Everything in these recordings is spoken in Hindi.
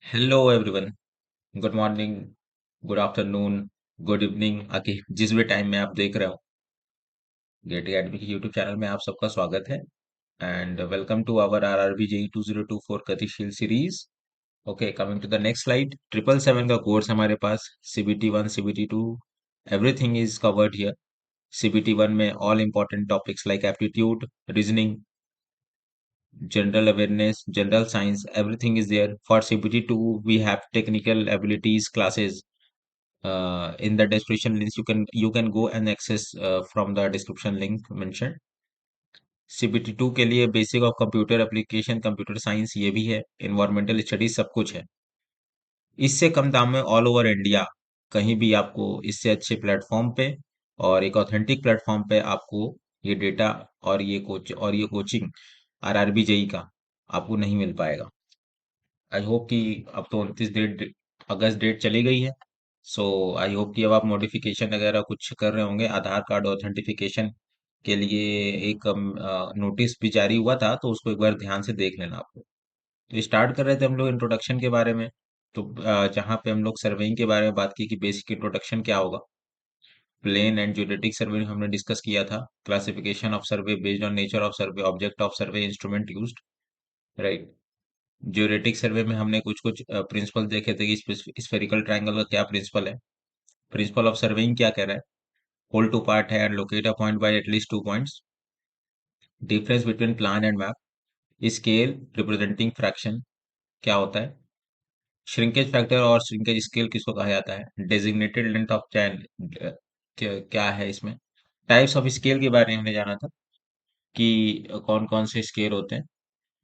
Hello everyone. Good morning, good afternoon, good evening आके जिस भी टाइम में आप देख रहे हो। गेट एकेडमी के यूट्यूब चैनल में आप सबका स्वागत है and welcome to our RRB JE 2024 गतिशील series. Okay, coming to the next slide. 777 का कोर्स हमारे पास। CBT 1, CBT 2, everything is covered here. CBT 1 में all important topics like aptitude, reasoning, general awareness, general science, everything is there. For CBT 2 we have technical abilities classes. In the description links you can go and access from the description link mentioned. CBT 2 के लिए basic of computer application, computer science ये भी है, इन्वायरमेंटल स्टडीज सब कुछ है। इससे कम दाम में ऑल ओवर इंडिया कहीं भी आपको इससे अच्छे प्लेटफॉर्म पे और एक ऑथेंटिक प्लेटफॉर्म पे आपको ये डेटा और ये कोचिंग आरआरबी जेई का आपको नहीं मिल पाएगा। आई होप कि अब तो 29 अगस्त डेट चली गई है। सो आई होप कि अब आप मॉडिफिकेशन वगैरह कुछ कर रहे होंगे। आधार कार्ड ऑथेंटिफिकेशन के लिए एक नोटिस भी जारी हुआ था, तो उसको एक बार ध्यान से देख लेना आपको। तो स्टार्ट कर रहे थे हम लोग इंट्रोडक्शन के बारे में। तो जहाँ पे हम लोग सर्वेइंग के बारे में बात की कि बेसिक इंट्रोडक्शन क्या होगा। प्लेन एंड ज्योमेट्रिक सर्वे हमने डिस्कस किया था। Classification of survey based on nature of survey, object of survey, instrument used, right. Geometric survey में हमने कुछ कुछ प्रिंसिपल देखे थे कि स्फेरिकल ट्रायंगल का क्या प्रिंसिपल है। प्रिंसिपल ऑफ सर्वेइंग क्या कह रहा है। होल टू पार्ट है and locate a point by at least 2 points. Difference between plan and map. Scale representing fraction क्या होता है। श्रिंकेज फैक्टर और श्रिंकेज स्केल किसको कहा जाता है। डेजिग्नेटेड लेंथ ऑफ चैन क्या है इसमें। टाइप्स ऑफ स्केल के बारे में हमने जाना था कि कौन कौन से स्केल होते हैं।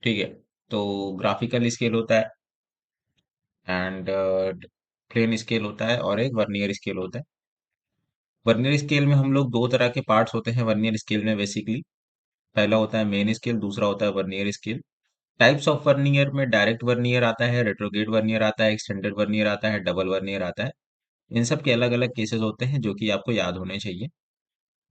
ठीक है। तो ग्राफिकल स्केल होता है एंड प्लेन स्केल होता है और एक वर्नियर स्केल होता है। वर्नियर स्केल में हम लोग दो तरह के पार्ट्स होते हैं वर्नियर स्केल में बेसिकली। पहला होता है मेन स्केल, दूसरा होता है vernier scale. Types of vernier में डायरेक्ट वर्नियर आता है, रेट्रोग्रेड वर्नियर आता है, एक्सटेंडेड वर्नियर आता है, डबल वर्नियर आता है। इन सब के अलग अलग केसेस होते हैं जो कि आपको याद होने चाहिए।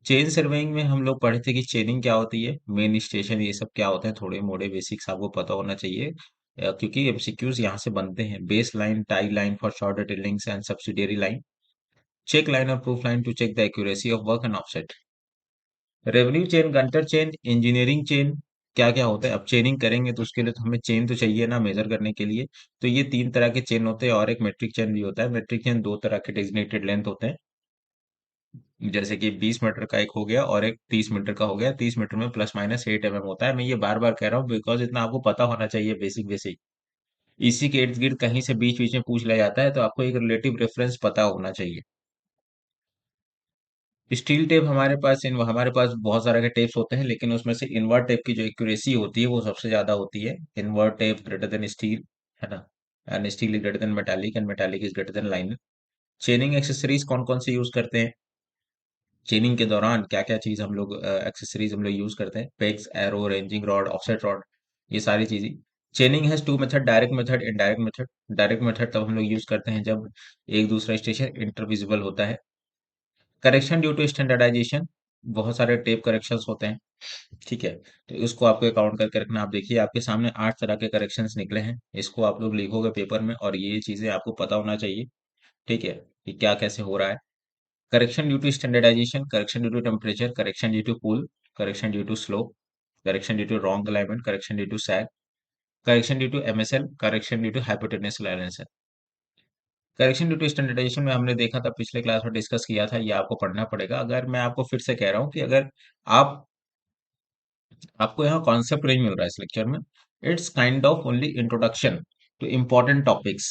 चेन सर्वेइंग में हम लोग पढ़े थे कि चेनिंग क्या होती है, मेन स्टेशन ये सब क्या होते हैं, थोड़े मोड़े बेसिक्स आपको पता होना चाहिए। क्योंकि एमसीक्यूज यहाँ से बनते हैं। Base line, tie line for short dated links and subsidiary line, check line और proof line to check the accuracy of work and offset. Revenue chain, Gunter chain, engineering chain क्या क्या होता है। अब चेनिंग करेंगे तो उसके लिए तो हमें चेन तो चाहिए ना मेजर करने के लिए। तो ये तीन तरह के चेन होते हैं और एक मेट्रिक चेन भी होता है। मेट्रिक चेन दो तरह के डेजिग्नेटेड लेंथ होते हैं, जैसे कि 20 मीटर का एक हो गया और एक 30 मीटर का हो गया। 30 मीटर में ±8 mm होता है। मैं ये बार बार कह रहा हूँ बिकॉज इतना आपको पता होना चाहिए, बेसिक बेसिक। इसी के इर्द गिर्द कहीं से बीच बीच में पूछ लिया जाता है, तो आपको एक रिलेटिव रेफरेंस पता होना चाहिए। स्टील टेप हमारे पास बहुत सारे के टेप्स होते हैं, लेकिन उसमें से इनवर्ट टेप की जो एक्यूरेसी होती है वो सबसे ज्यादा होती है। Invar tape greater than steel, है ना। And steel is greater than metallic and metallic is greater than liner. Chaining accessories कौन कौन से यूज करते हैं। चेनिंग के दौरान क्या क्या चीज हम लोग एक्सेसरीज हम लोग यूज करते हैं। Pegs, arrow, ranging rod, offset rod, ये सारी चीजें। Chaining has two method, direct method, indirect method. Direct method तब हम लोग यूज करते हैं जब एक दूसरा स्टेशन इंटरविजिबल होता है। करेक्शन ड्यू टू स्टैंडर्डाइजेशन, बहुत सारे टेप करेक्शंस होते हैं। ठीक है। तो इसको आपको काउंट करके रखना। आप देखिए आपके सामने 8 तरह के करेक्शंस निकले हैं। इसको आप लोग लिखोगे पेपर में और ये चीजें आपको पता होना चाहिए। ठीक है, कि क्या कैसे हो रहा है। Correction due to standardisation, correction due to temperature, correction due to pull, correction due to slope, correction due to wrong alignment, correction due to sag, correction due to MSL, correction due to hypotenuse lines. Correction due to standardisation में हमने देखा था, पिछले क्लास में डिस्कस किया था, ये आपको पढ़ना पड़ेगा। अगर मैं आपको फिर से कह रहा हूँ कि अगर आप आपको यहाँ कॉन्सेप्ट नहीं मिल रहा है इस लेक्चर में, it's kind of only introduction to important topics,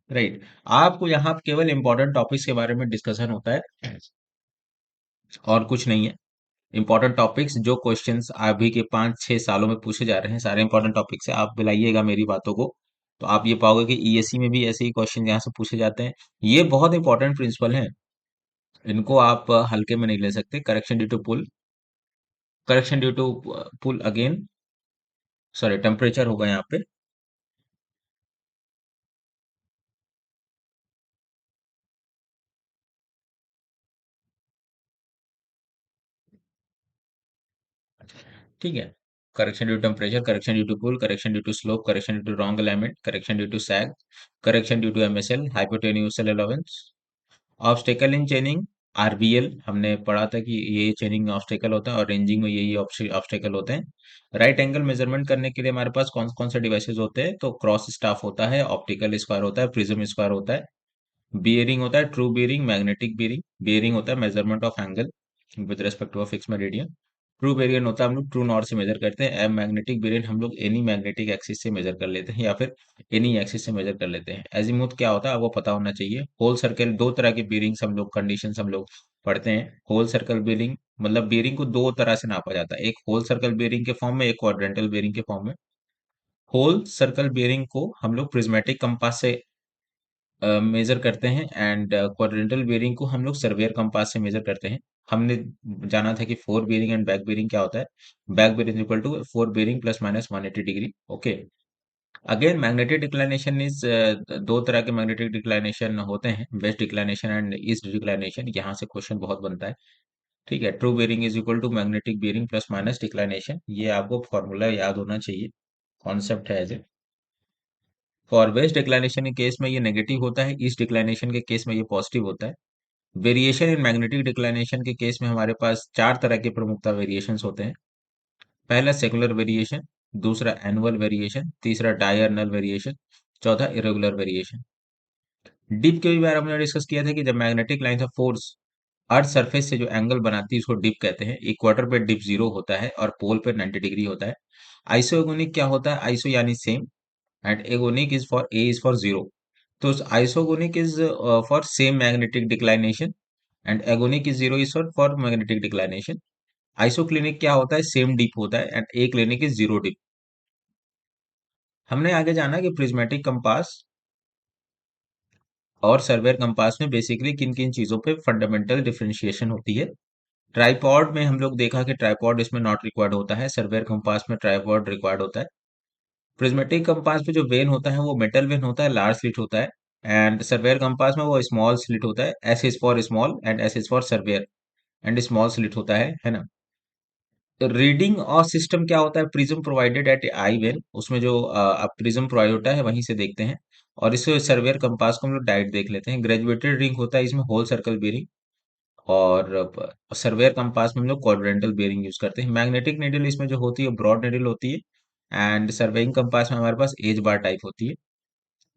right. आपको यहाँ केवल इंपॉर्टेंट टॉपिक्स के बारे में डिस्कशन होता है और कुछ नहीं है। इंपॉर्टेंट टॉपिक्स जो क्वेश्चंस अभी के 5-6 सालों में पूछे जा रहे हैं, सारे इंपॉर्टेंट टॉपिक्स है। आप मिलाइएगा मेरी बातों को तो आप ये पाओगे कि ईएससी में भी ऐसे ही क्वेश्चन यहाँ से पूछे जाते हैं। ये बहुत इंपॉर्टेंट प्रिंसिपल हैं, इनको आप हल्के में नहीं ले सकते। Correction due to pull, correction due to pull again, sorry temperature होगा यहाँ पे। ठीक है। correction due to temperature, correction due to pull, correction due to slope, correction due to wrong alignment, correction due to sag, correction due to MSL, hypotenuse allowance, obstacle in चेनिंग, RBL हमने पढ़ा था कि ये चेनिंग ऑब्स्टेकल होता है और रेंजिंग में यही ऑब्स्टेकल होते हैं। राइट एंगल मेजरमेंट करने के लिए हमारे पास कौन कौन से डिवाइसेस होते हैं, तो क्रॉस स्टाफ होता है, ऑप्टिकल स्क्वायर होता है, प्रिज्म स्क्वायर होता है, बियरिंग होता है, true bearing, magnetic bearing. Bearing होता है measurement of angle with respect to a fixed meridian. True bearing होता है हम लोग ट्रू नॉर्थ से मेजर करते हैं। एम मैग्नेटिक बेरियन हम लोग एनी मैग्नेटिक एक्सिस से मेजर कर लेते हैं या फिर एनी एक्सिस से मेजर कर लेते हैं। एजीमुथ क्या होता है आपको पता होना चाहिए। होल सर्कल, दो तरह के बेरिंग्स हम लोग कंडीशंस हम लोग पढ़ते हैं। होल सर्कल बेरिंग मतलब बेरिंग को दो तरह से नापा जाता है, एक होल सर्कल बेरिंग के फॉर्म में, एक क्वाड्रेंटल बेरिंग के फॉर्म में। होल सर्कल बेरिंग को हम लोग प्रिज्मेटिक कंपास से मेजर करते हैं एंड क्वाड्रेंटल बेरिंग को हम लोग सर्वेयर कंपास से मेजर करते हैं। हमने जाना था कि fore bearing and back bearing क्या होता है। Back bearing equal to fore bearing plus minus 180 degree. Okay. Again magnetic declination is, दो तरह के मैग्नेटिक डिक्लाइनेशन होते हैं, west declination and east declination. यहाँ से क्वेश्चन बहुत बनता है। ठीक है, true bearing is equal to magnetic bearing plus minus declination, ये आपको फॉर्मूला याद होना चाहिए, कॉन्सेप्ट है as a. For west declination के केस में ये नेगेटिव होता है, ईस्ट डिक्लाइनेशन के केस में ये पॉजिटिव होता है। वेरिएशन इन मैग्नेटिक डिक्लाइनेशन के केस में हमारे पास चार तरह के प्रमुखता वेरिएशंस होते हैं। पहला सेकुलर वेरिएशन, दूसरा एनुअल वेरिएशन, तीसरा डायरनल वेरिएशन, चौथा इरेगुलर वेरिएशन। डिप के भी बारे में हमने डिस्कस किया था कि जब magnetic line of force earth surface से जो एंगल बनाती है उसको डिप कहते हैं। इक्वाटर पे डिप 0 होता है और पोल पे 90 डिग्री होता है। आइसोगोनिक क्या होता है, आइसो यानी same, and agonic is for a is for zero. तो isogonic is for same magnetic declination and agonic is zero is for magnetic declination. Isoclinic क्या होता है, सेम डिप होता है and aclinic is zero dip. हमने आगे जाना कि प्रिज्मेटिक कंपास और सर्वेयर कंपास में बेसिकली किन किन चीजों पे फंडामेंटल डिफरेंशिएशन होती है। ट्राइपॉड में हम लोग देखा कि ट्राइपॉड इसमें नॉट रिक्वायर्ड होता है, सर्वेयर कंपास में ट्राइपॉड रिक्वायर्ड होता है। प्रिज्मेटिक कंपास पे जो वेन होता है वो मेटल वेन होता है, लार्ज स्लिट होता है। एंड सर्वेयर कंपास में वो स्मॉल स्लिट होता है, S is for small and S is for surveyor, and small slit होता है ना। रीडिंग और सिस्टम क्या होता है, prism provided eight I when, उसमें जो प्रिज्म प्रोवाइड होता है वहीं से देखते हैं। और इस सर्वेयर कंपास को हम लोग डायरेक्ट देख लेते हैं। ग्रेजुएटेड रिंग होता है इसमें होल सर्कल बेरिंग, और सर्वेयर कंपास में हम लोग क्वाड्रेंटल बेरिंग यूज करते हैं। मैग्नेटिक नीडल इसमें जो होती है ब्रॉड नीडल होती है, एंड सर्वेइंग कंपास में हमारे पास एज बार टाइप होती है।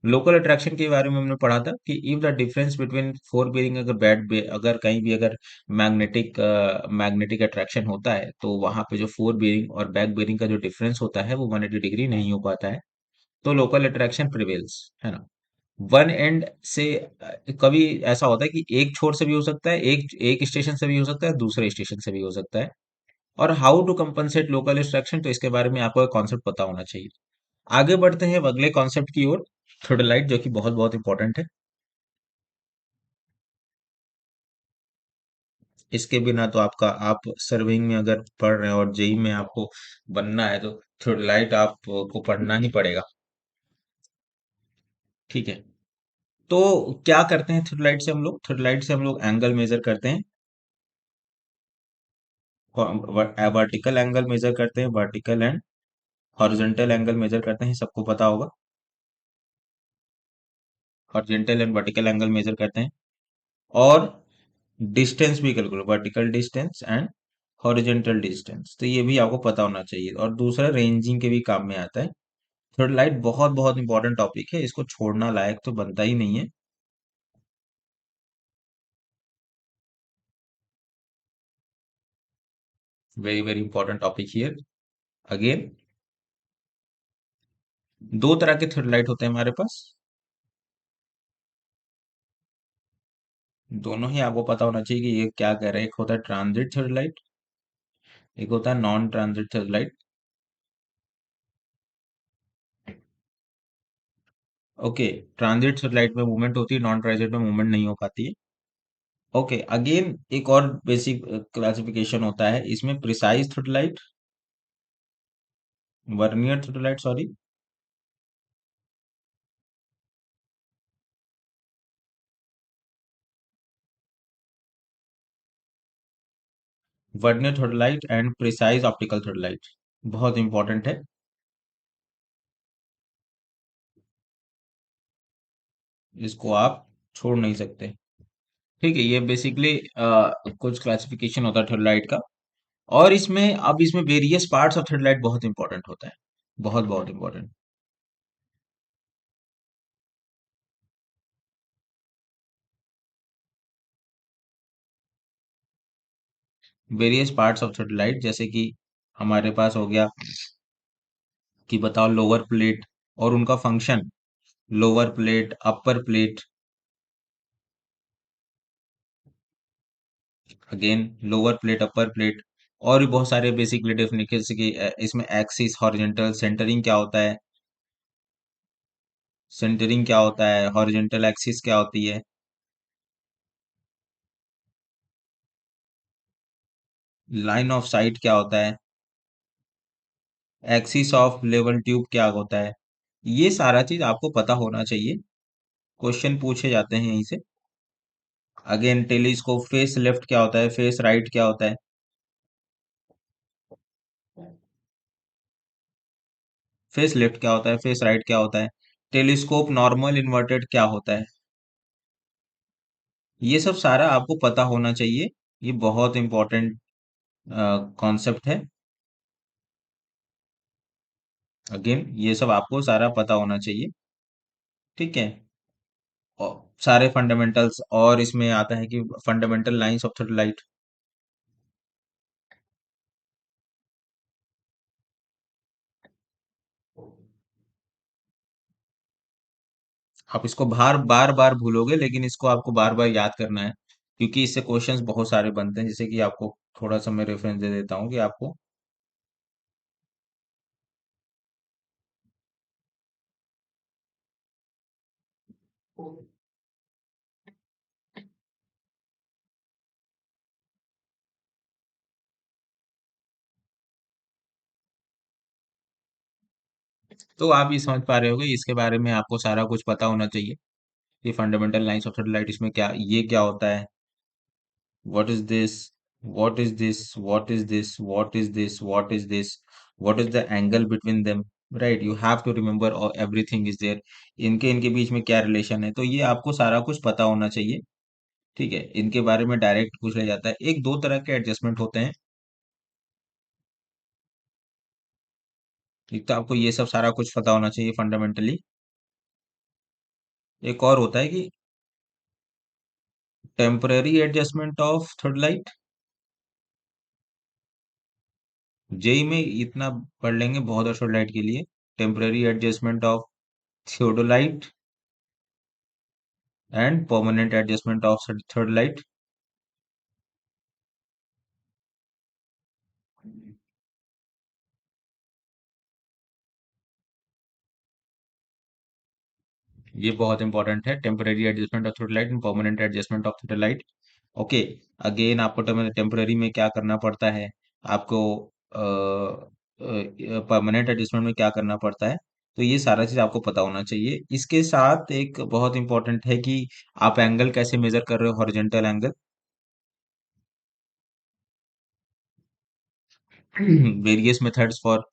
लोकल अट्रैक्शन के बारे में हमने पढ़ा था कि if the difference between fore bearing, अगर अगर कहीं भी अगर मैग्नेटिक अट्रैक्शन होता है तो वहां पे जो फोर बेरिंग और बैक बेरिंग का जो डिफरेंस होता है वो 180 डिग्री नहीं हो पाता है, तो लोकल अट्रैक्शन प्रिवेल्स, है ना। वन एंड से कभी ऐसा होता है कि एक छोर से भी हो सकता है, एक एक स्टेशन से भी हो सकता है, दूसरे स्टेशन से भी हो सकता है। और how to compensate local distraction, तो इसके बारे में आपको एक कॉन्सेप्ट पता होना चाहिए। आगे बढ़ते हैं अब अगले कॉन्सेप्ट की ओर, थोड़ेलाइट, जो कि बहुत बहुत इंपॉर्टेंट है। इसके बिना तो आपका, आप सर्विंग में अगर पढ़ रहे हैं और जेई में आपको बनना है तो थोड़ेलाइट आपको पढ़ना ही पड़ेगा। ठीक है, तो क्या करते हैं थोड़ेलाइट से हम लोग, थोड़ेलाइट से हम लोग एंगल मेजर करते हैं। वर्टिकल एंगल मेजर करते हैं, vertical and horizontal angle measure करते हैं, सबको पता होगा। Horizontal and vertical angle measure करते हैं, और डिस्टेंस भी calculate, vertical distance and horizontal distance, तो ये भी आपको पता होना चाहिए। और दूसरा रेंजिंग के भी काम में आता है। थर्ड लाइट बहुत बहुत इंपॉर्टेंट टॉपिक है, इसको छोड़ना लायक तो बनता ही नहीं है। Very very important topic here. Again, दो तरह के थर्ड लाइट होते हैं हमारे पास, दोनों ही आपको पता होना चाहिए कि ये क्या कह रहे हैं। एक होता है ट्रांजिट थर्ड लाइट, एक होता है non transit third light. Okay, transit third light में मूवमेंट होती है, नॉन ट्रांजिट में मूवमेंट नहीं हो पाती है। ओके, अगेन एक और बेसिक क्लासिफिकेशन होता है इसमें, precise third light, vernier third light, sorry, vernier third light and precise optical third light. बहुत इंपॉर्टेंट है। इसको आप छोड़ नहीं सकते। ठीक है, ये बेसिकली कुछ क्लासिफिकेशन होता है थर्ड का। और इसमें अब इसमें वेरियस पार्ट्स ऑफ थर्ड बहुत इंपॉर्टेंट होता है, बहुत बहुत important. Various parts of third जैसे कि हमारे पास हो गया कि बताओ लोअर प्लेट और उनका फंक्शन, लोअर प्लेट, अपर प्लेट, अगेन लोअर प्लेट, अपर प्लेट, और भी बहुत सारे बेसिकली डेफिनेशन, जैसे कि इसमें एक्सिस, हॉरिजॉन्टल, सेंटरिंग क्या होता है, सेंटरिंग क्या होता है, हॉरिजॉन्टल एक्सिस क्या होती है, लाइन ऑफ साइट क्या होता है, एक्सिस ऑफ लेवल ट्यूब क्या होता है। ये सारा चीज आपको पता होना चाहिए, क्वेश्चन पूछे जाते हैं यहीं से। अगेन टेलीस्कोप, फेस लेफ्ट क्या होता है, फेस राइट क्या होता है, फेस लेफ्ट क्या होता है, फेस राइट क्या होता है, टेलीस्कोप नॉर्मल इन्वर्टेड क्या होता है। ये सब सारा आपको पता होना चाहिए। ये बहुत इंपॉर्टेंट कॉन्सेप्ट है। अगेन ये सब आपको सारा पता होना चाहिए। ठीक है। और सारे फंडामेंटल्स, और इसमें आता है कि फंडामेंटल लाइंस ऑफ थर्ड। आप इसको बार बार भूलोगे, लेकिन इसको आपको बार बार याद करना है, क्योंकि इससे क्वेश्चंस बहुत सारे बनते हैं। जैसे कि आपको थोड़ा सा मैं रेफरेंस दे देता हूँ कि आपको, तो आप ये समझ पा रहे होगे, इसके बारे में आपको सारा कुछ पता होना चाहिए। ये फंडामेंटल लाइंस ऑफ थर्ड, इसमें क्या, ये क्या होता है, what is this, what is this, what is this, what is this, what is this, what is the angle between them, right, you have to remember, और एवरीथिंग इज देयर। इनके इनके बीच में क्या रिलेशन है, तो ये आपको सारा कुछ पता होना चाहिए। ठीक है, इनके बारे में डायरेक्ट पूछ लिया जाता है। एक दो तरह के एडजस्टमेंट होते हैं। एक तो आपको ये सब सारा कुछ पता होना चाहिए फंडामेंटली। एक और होता है कि temporary adjustment of theodolite. JE में इतना पढ़ लेंगे बहुत है थर्ड लाइट के लिए। Temporary adjustment of theodolite and permanent adjustment of third light. ये बहुत इंपॉर्टेंट है, temporary adjustment of third light and permanent adjustment of third light. Okay. Again आपको टेम्पररी में क्या करना पड़ता है, आपको परमानेंट एडजस्टमेंट में क्या करना पड़ता है, तो ये सारा चीज आपको पता होना चाहिए। इसके साथ एक बहुत इंपॉर्टेंट है कि आप एंगल कैसे मेजर कर रहे हो, horizontal angle. Various methods for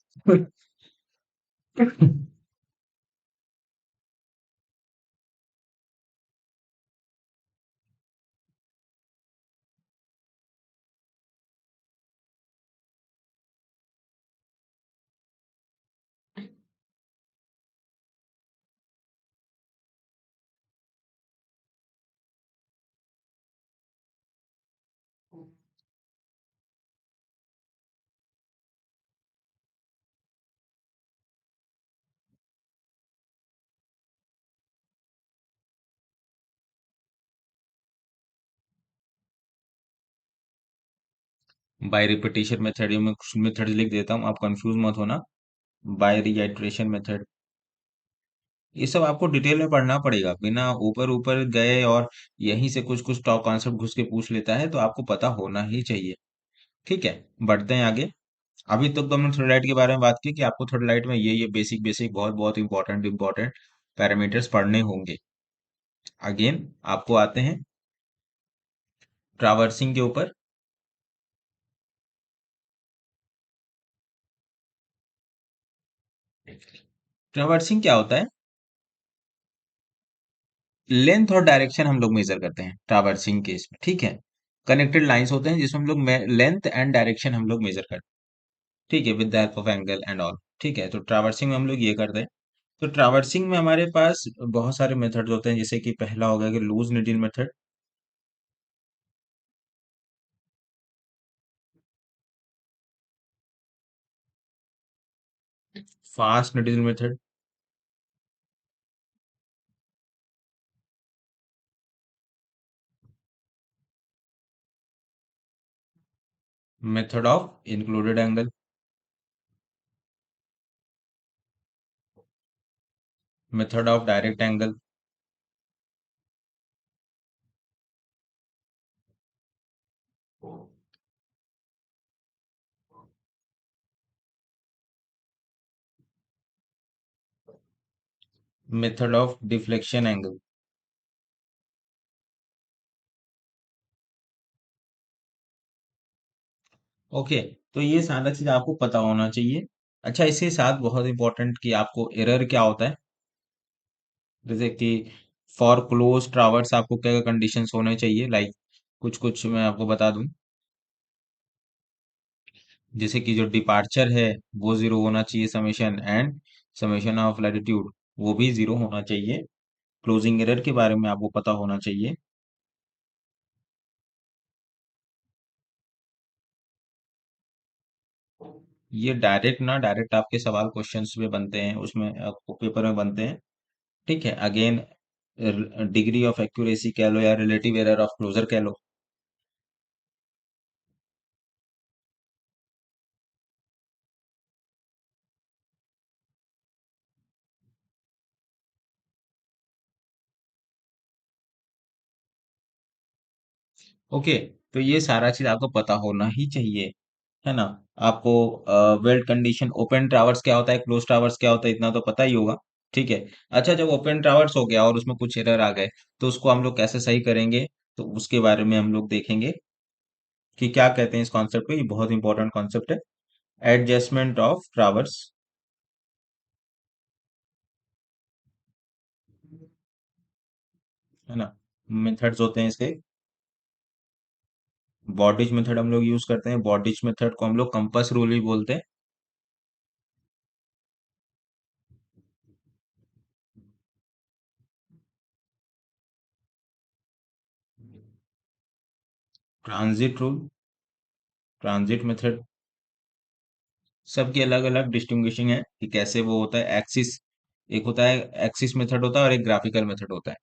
by repetition method, ये मैं कुछ मेथड लिख देता हूँ, आप कंफ्यूज मत होना। बाय रिआइट्रेशन मेथड, ये सब आपको डिटेल में पढ़ना पड़ेगा, बिना ऊपर ऊपर गए और यहीं से कुछ कुछ टॉप कॉन्सेप्ट घुस के पूछ लेता है, तो आपको पता होना ही चाहिए। ठीक है, बढ़ते हैं आगे। अभी तक तो हमने थर्ड लाइट के बारे में बात की कि आपको थर्ड लाइट में ये बेसिक बेसिक बहुत बहुत इंपॉर्टेंट इंपॉर्टेंट पैरामीटर्स पढ़ने होंगे। अगेन आपको आते हैं ट्रावर्सिंग के ऊपर। ट्रैवर्सिंग क्या होता है? लेंथ और डायरेक्शन हम लोग मेजर करते हैं ट्रैवर्सिंग केस में, ठीक है। कनेक्टेड लाइंस होते हैं जिसमें हम लोग लेंथ एंड डायरेक्शन हम लोग मेजर करते हैं, ठीक है, with the help of angle and all. ठीक है, तो ट्रैवर्सिंग में हम लोग ये करते हैं। तो ट्रैवर्सिंग में हमारे पास बहुत सारे मेथड्स होते हैं, जैसे कि पहला हो गया कि loose needle method, fast needle method, method of included angle, method of direct angle, method of deflection angle. Okay, तो ये सारा चीज आपको पता होना चाहिए। अच्छा, इसके साथ बहुत इंपॉर्टेंट कि आपको एरर क्या होता है, जैसे कि फॉर क्लोज ट्रावर्स आपको क्या कंडीशंस होने चाहिए, लाइक कुछ कुछ मैं आपको बता दूं। जैसे कि जो डिपार्चर है वो जीरो होना चाहिए, summation and summation of latitude वो भी जीरो होना चाहिए। क्लोजिंग एरर के बारे में आपको पता होना चाहिए। ये डायरेक्ट ना डायरेक्ट आपके सवाल क्वेश्चंस में बनते हैं, उसमें आपको पेपर में बनते हैं, ठीक है। अगेन, डिग्री ऑफ एक्यूरेसी कह लो या रिलेटिव एरर ऑफ क्लोजर कह लो। ओके, तो ये सारा चीज आपको पता होना ही चाहिए, है ना। आपको वेल्ड कंडीशन, ओपन टावर्स क्या होता है, क्लोज टावर्स क्या होता है, इतना तो पता ही होगा, ठीक है। अच्छा, जब ओपन टावर्स हो गया और उसमें कुछ एरर आ गए, तो उसको हम लोग कैसे सही करेंगे, तो उसके बारे में हम लोग देखेंगे कि क्या कहते हैं इस कॉन्सेप्ट को। ये बहुत इंपॉर्टेंट कॉन्सेप्ट है, एडजस्टमेंट ऑफ टावर्स, है ना। मेथड्स होते हैं इसके, बॉडिज मेथड हम लोग यूज करते हैं, बॉडिज मेथड को हम लोग कंपास रूल भी बोलते हैं। ट्रांजिट रूल, ट्रांजिट मेथड, सबकी अलग अलग डिस्टिंग्विशिंग है कि कैसे वो होता है। एक्सिस, एक होता है एक्सिस मेथड होता है और एक ग्राफिकल मेथड होता है।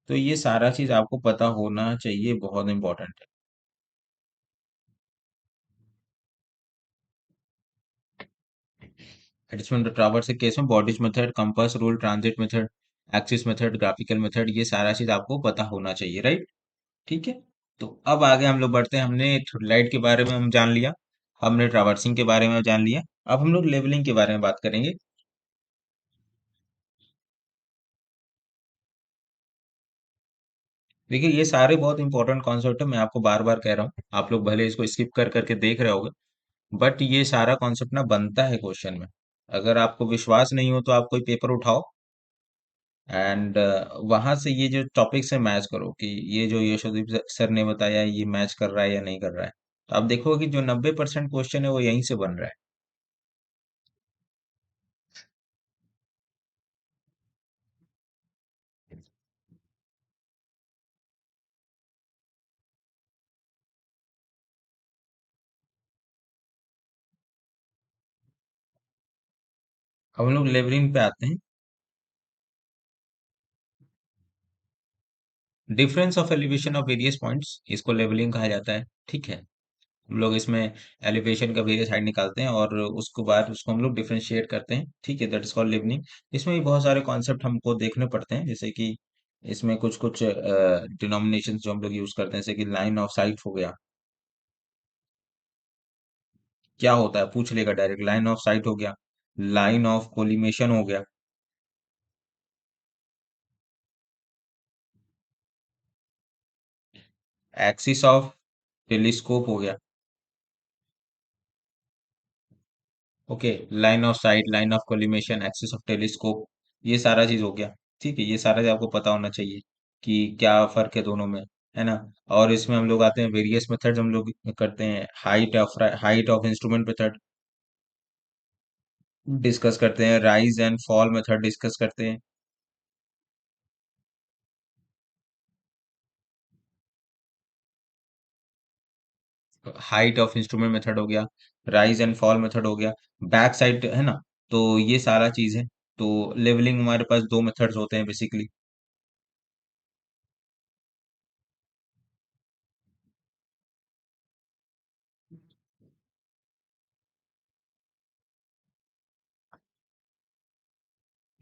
तो ये सारा चीज आपको पता होना चाहिए, बहुत इंपॉर्टेंट है। एडजस्टमेंट ट्रावर्स के केस में bodies method, compass rule, transit method, axis method, graphical method, ये सारा चीज आपको पता होना चाहिए, राइट। ठीक है, तो अब आगे हम लोग बढ़ते हैं। हमने लाइट के बारे में हम जान लिया, हमने ट्रावर्सिंग के बारे में जान लिया, अब हम लोग लेवलिंग के बारे में बात करेंगे। देखिए, ये सारे बहुत इंपॉर्टेंट कॉन्सेप्ट है, मैं आपको बार बार कह रहा हूँ, आप लोग भले इसको स्किप कर करके देख रहे होगे, बट ये सारा कॉन्सेप्ट ना बनता है क्वेश्चन में। अगर आपको विश्वास नहीं हो तो आप कोई पेपर उठाओ एंड वहां से ये जो टॉपिक से मैच करो कि ये जो यशोदीप सर ने बताया ये मैच कर रहा है या नहीं कर रहा है, तो आप देखोगे कि जो 90% क्वेश्चन है वो यहीं से बन रहा है। अब हम लोग लेवलिंग पे आते हैं। Difference of elevation of various points, इसको लेवलिंग कहा जाता है, ठीक है। हम लोग इसमें एलिवेशन का वेरियस हाइट निकालते हैं और उसके बाद उसको हम लोग डिफरेंशिएट करते हैं, ठीक है, दैट इज कॉल्ड लेवलिंग। इसमें भी बहुत सारे कॉन्सेप्ट हमको देखने पड़ते हैं, जैसे कि इसमें कुछ कुछ डिनोमिनेशन जो हम लोग यूज करते हैं, जैसे कि लाइन ऑफ साइट हो गया। क्या होता है पूछ लेगा डायरेक्ट, लाइन ऑफ साइट हो गया, लाइन ऑफ कोलिमेशन हो गया, एक्सिस ऑफ टेलीस्कोप हो गया, okay, line of site, line of collimation, axis of telescope, ये सारा चीज हो गया। ठीक है, ये सारा चीज आपको पता होना चाहिए कि क्या फर्क है दोनों में, है ना। और इसमें हम लोग आते हैं वेरियस मेथड्स, हम लोग करते हैं height of instrument method discuss करते हैं, rise and fall method discuss करते हैं। हाइट ऑफ इंस्ट्रूमेंट मेथड हो गया, राइज एंड फॉल मेथड हो गया, बैक साइड, है ना। तो ये सारा चीज है। तो लेवलिंग हमारे पास दो मेथड्स होते हैं बेसिकली।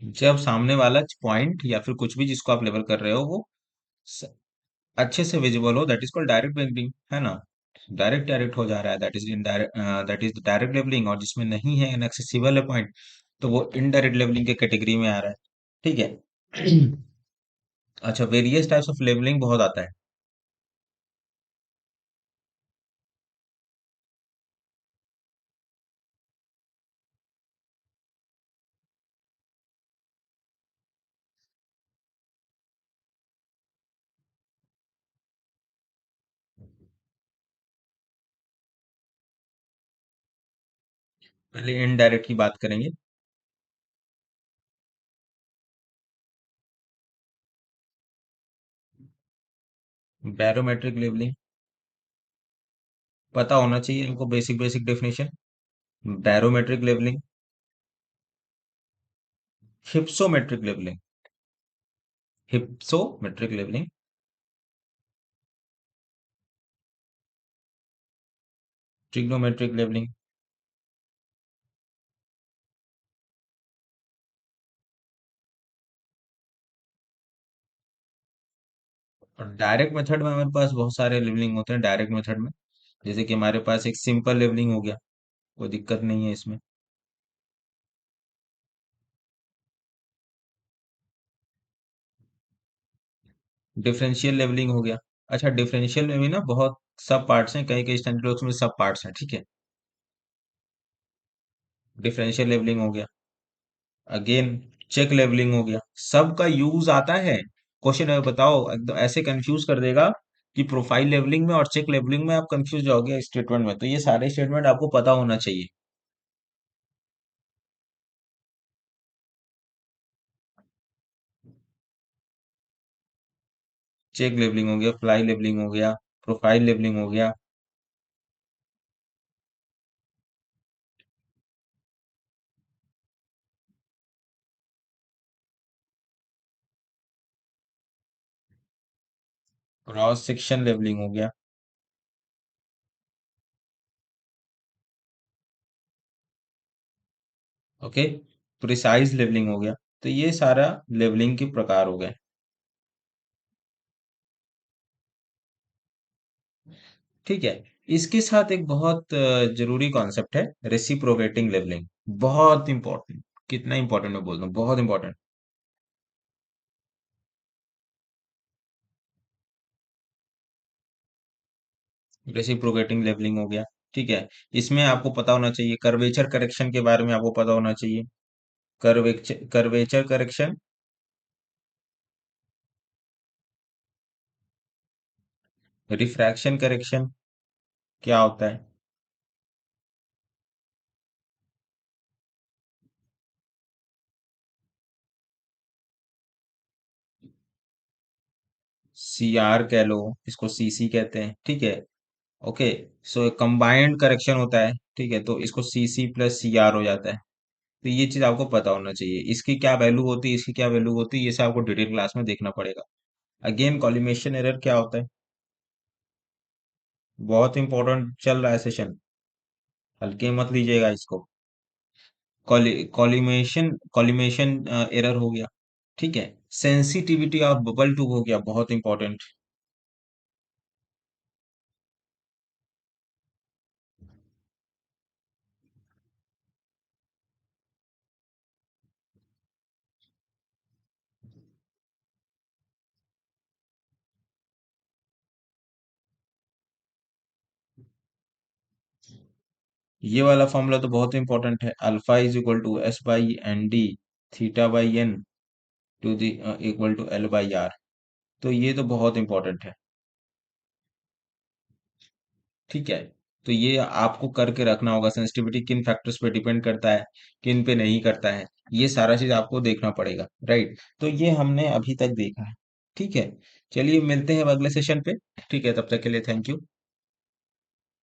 जब सामने वाला पॉइंट या फिर कुछ भी जिसको आप लेवल कर रहे हो वो स- अच्छे से विजिबल हो, that is called direct levelling, है ना। डायरेक्ट डायरेक्ट हो जा रहा है, that is indirect, that is direct levelling. और जिसमें नहीं है, इनएक्सेसिबल है पॉइंट, तो वो इनडायरेक्ट लेवलिंग के कैटेगरी में आ रहा है। ठीक है। अच्छा, वेरियस टाइप्स ऑफ लेवलिंग बहुत आता है। पहले इनडायरेक्ट की बात करेंगे। बैरोमेट्रिक लेवलिंग पता होना चाहिए इनको, basic basic definition. Barometric levelling, hypsometric levelling, hypsometric levelling, trigonometric levelling. और डायरेक्ट मेथड में हमारे पास बहुत सारे लेवलिंग होते हैं डायरेक्ट मेथड में। जैसे कि हमारे पास एक सिंपल लेवलिंग हो गया, कोई दिक्कत नहीं है इसमें। डिफरेंशियल लेवलिंग हो गया। अच्छा, डिफरेंशियल में भी ना बहुत सब पार्ट्स हैं, कई कई स्टैंडर्ड बुक्स में सब पार्ट्स हैं, ठीक है। डिफरेंशियल लेवलिंग हो गया। अगेन, चेक लेवलिंग हो गया। सबका यूज आता है। क्वेश्चन है, बताओ, एकदम ऐसे कंफ्यूज कर देगा कि प्रोफाइल लेवलिंग में और चेक लेवलिंग में आप कंफ्यूज जाओगे स्टेटमेंट में। तो ये सारे स्टेटमेंट आपको पता होना चाहिए। चेक लेवलिंग हो गया, फ्लाई लेवलिंग हो गया, प्रोफाइल लेवलिंग हो गया, क्रॉस सेक्शन लेवलिंग हो गया। ओके, प्रिसाइज लेवलिंग हो गया। तो ये सारा लेवलिंग के प्रकार हो गए। ठीक है। इसके साथ एक बहुत जरूरी कॉन्सेप्ट है, रेसिप्रोकेटिंग लेवलिंग। बहुत इंपॉर्टेंट। कितना इंपॉर्टेंट मैं बोल दूं, बहुत इंपॉर्टेंट। रेसिप्रोकेटिंग लेवलिंग हो गया। ठीक है। इसमें आपको पता होना चाहिए, कर्वेचर करेक्शन के बारे में आपको पता होना चाहिए। कर्वेचर करेक्शन, रिफ्रैक्शन करेक्शन क्या होता है। सी आर कह लो, इसको सी सी कहते हैं, ठीक है। ओके। सो कंबाइंड करेक्शन होता है, ठीक है, तो इसको सी सी प्लस सी आर हो जाता है। तो ये चीज आपको पता होना चाहिए, इसकी क्या वैल्यू होती है, इसकी क्या वैल्यू होती है, ये सब आपको डिटेल क्लास में देखना पड़ेगा। अगेन, कॉलिमेशन एरर क्या होता है। बहुत इंपॉर्टेंट चल रहा है सेशन, हल्के मत लीजिएगा इसको। कॉलिमेशन एरर हो गया। ठीक है। सेंसिटिविटी ऑफ बबल ट्यूब हो गया, बहुत इंपॉर्टेंट। ये वाला फॉर्मूला तो बहुत इंपॉर्टेंट है, alpha is equal to s by n d theta by n to the equal to l by r. तो ये तो बहुत इंपॉर्टेंट है। ठीक है, तो ये आपको करके रखना होगा, सेंसिटिविटी किन फैक्टर्स पे डिपेंड करता है, किन पे नहीं करता है, ये सारा चीज आपको देखना पड़ेगा, राइट। तो ये हमने अभी तक देखा है। ठीक है, चलिए मिलते हैं अब अगले सेशन पे। ठीक है, तब तक के लिए थैंक यू।